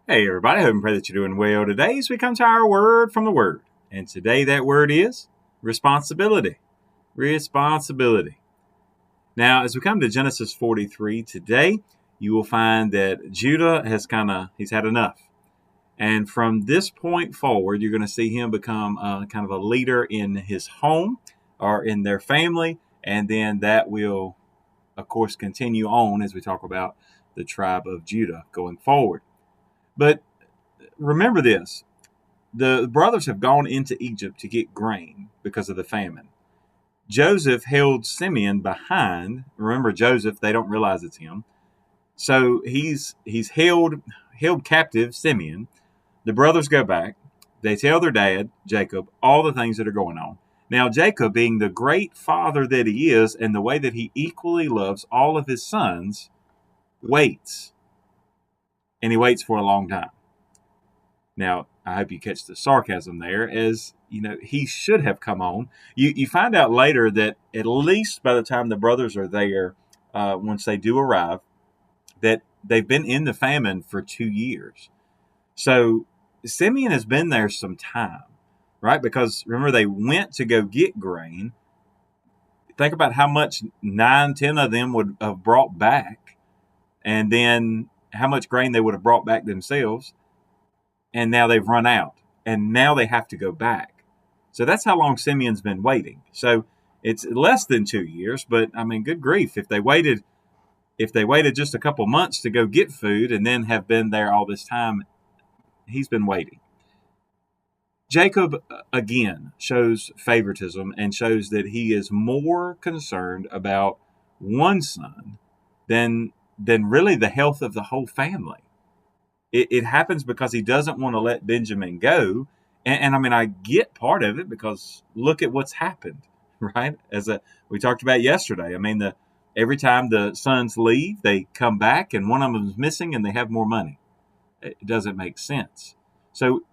Hey everybody, hope and pray that you're doing well today as we come to our word from the Word. And today that word is responsibility. Responsibility. Now, as we come to Genesis 43 today, you will find that Judah has he's had enough. And from this point forward, you're going to see him become kind of a leader in his home or in their family. And then that will, of course, continue on as we talk about the tribe of Judah going forward. But remember this. The brothers have gone into Egypt to get grain because of the famine. Joseph held Simeon behind. Remember Joseph, they don't realize it's him. So he's held captive Simeon. The brothers go back. They tell their dad, Jacob, all the things that are going on. Now, Jacob, being the great father that he is, and the way that he equally loves all of his sons, waits. And he waits for a long time. Now, I hope you catch the sarcasm there, as he should have come on. You find out later that at least by the time the brothers are there, once they do arrive, that they've been in the famine for 2 years. So Simeon has been there some time, right? Because remember, they went to go get grain. Think about how much 9, 10 of them would have brought back, and then how much grain they would have brought back themselves. And now they've run out, and now they have to go back. So that's how long Simeon's been waiting. So it's less than 2 years, but I mean, good grief, if they waited just a couple months to go get food and then have been there all this time, he's been waiting. Jacob again shows favoritism and shows that he is more concerned about one son than really the health of the whole family. It happens because he doesn't want to let Benjamin go. And I mean, I get part of it because look at what's happened, right? We talked about yesterday. I mean, every time the sons leave, they come back and one of them is missing and they have more money. It doesn't make sense. So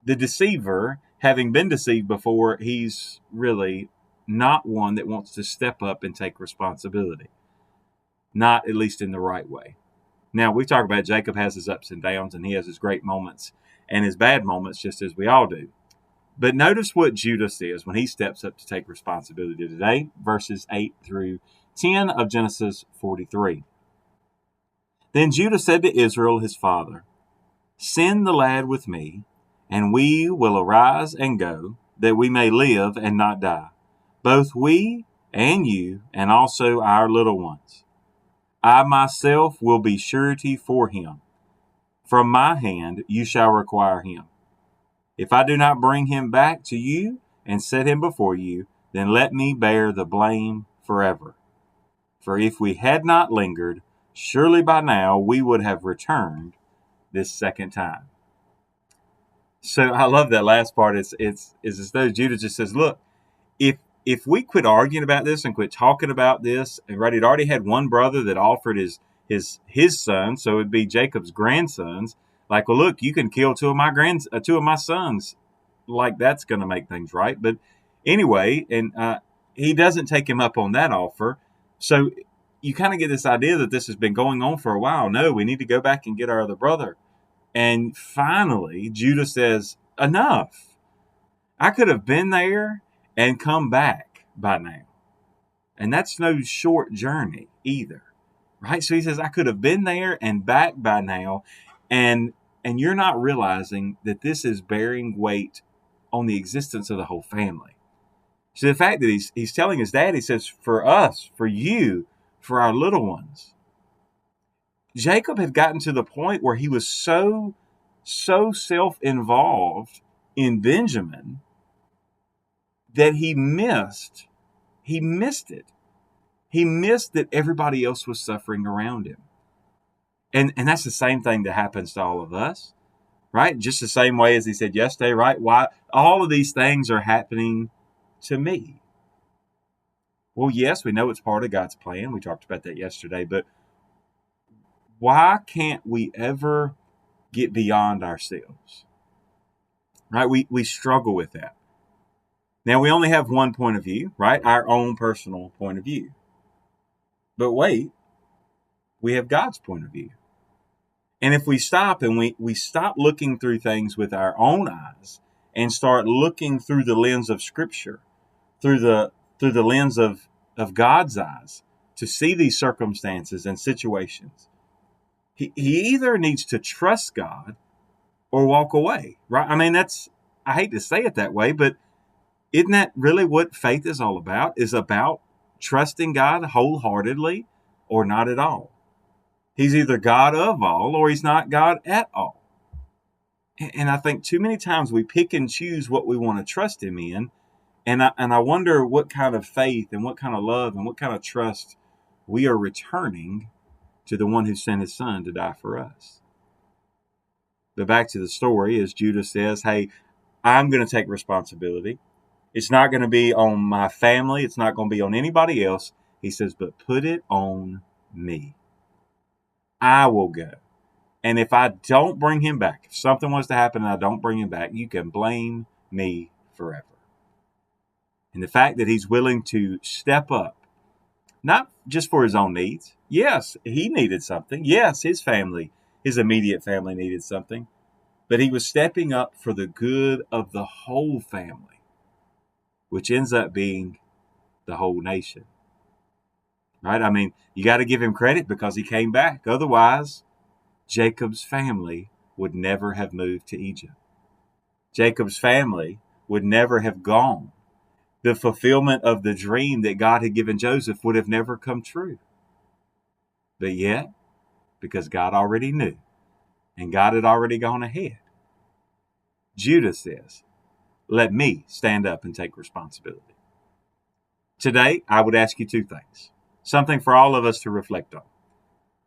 the deceiver, having been deceived before, he's really not one that wants to step up and take responsibility. Not at least in the right way. Now, we talk about Jacob has his ups and downs, and he has his great moments and his bad moments, just as we all do. But notice what Judah says when he steps up to take responsibility today, verses 8 through 10 of Genesis 43. Then Judah said to Israel his father, "Send the lad with me, and we will arise and go, that we may live and not die, both we and you, and also our little ones. I myself will be surety for him. From my hand you shall require him. If I do not bring him back to you and set him before you, then let me bear the blame forever. For if we had not lingered, surely by now we would have returned this second time." So I love that last part. It's as though Judah just says, look, if we quit arguing about this and quit talking about this, and right, he'd already had one brother that offered his son, so it'd be Jacob's grandsons. Like, well, look, you can kill two of my sons. Like, that's going to make things right. But anyway, and he doesn't take him up on that offer. So you kind of get this idea that this has been going on for a while. No, we need to go back and get our other brother. And finally, Judah says, enough. I could have been there and come back by now. And that's no short journey either, right? So he says, I could have been there and back by now. And you're not realizing that this is bearing weight on the existence of the whole family. So the fact that he's telling his dad, he says, for us, for you, for our little ones. Jacob had gotten to the point where he was so self-involved in Benjamin that he missed it. He missed that everybody else was suffering around him. And that's the same thing that happens to all of us, right? Just the same way as he said yesterday, right? Why all of these things are happening to me? Well, yes, we know it's part of God's plan. We talked about that yesterday, but why can't we ever get beyond ourselves? Right? We struggle with that. Now, we only have one point of view, right? Our own personal point of view. But wait, we have God's point of view. And if we stop and we stop looking through things with our own eyes and start looking through the lens of Scripture, through the lens of God's eyes, to see these circumstances and situations, he either needs to trust God or walk away, right? I mean, I hate to say it that way, but isn't that really what faith is all about? Is about trusting God wholeheartedly or not at all. He's either God of all or he's not God at all. And I think too many times we pick and choose what we want to trust him in. And I wonder what kind of faith and what kind of love and what kind of trust we are returning to the one who sent his son to die for us. But back to the story, as Judah says, hey, I'm going to take responsibility. It's not going to be on my family. It's not going to be on anybody else. He says, but put it on me. I will go. And if I don't bring him back, if something was to happen and I don't bring him back, you can blame me forever. And the fact that he's willing to step up, not just for his own needs. Yes, he needed something. Yes, his family, his immediate family needed something. But he was stepping up for the good of the whole family, which ends up being the whole nation. Right? I mean, you got to give him credit because he came back. Otherwise, Jacob's family would never have moved to Egypt. Jacob's family would never have gone. The fulfillment of the dream that God had given Joseph would have never come true. But yet, because God already knew, and God had already gone ahead, Judah says, let me stand up and take responsibility. Today, I would ask you two things, something for all of us to reflect on.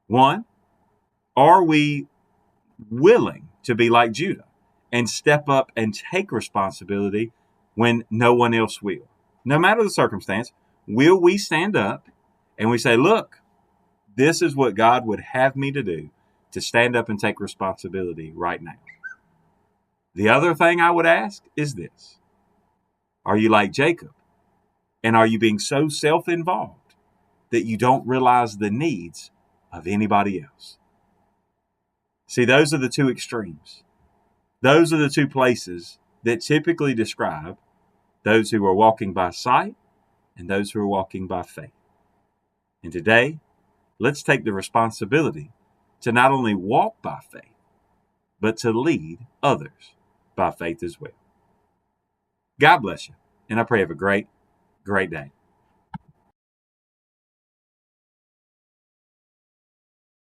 One, are we willing to be like Judah and step up and take responsibility when no one else will? No matter the circumstance, will we stand up and we say, look, this is what God would have me to do, to stand up and take responsibility right now? The other thing I would ask is this. Are you like Jacob? And are you being so self-involved that you don't realize the needs of anybody else? See, those are the two extremes. Those are the two places that typically describe those who are walking by sight and those who are walking by faith. And today, let's take the responsibility to not only walk by faith, but to lead others by faith as well. God bless you, and I pray you have a great, great day.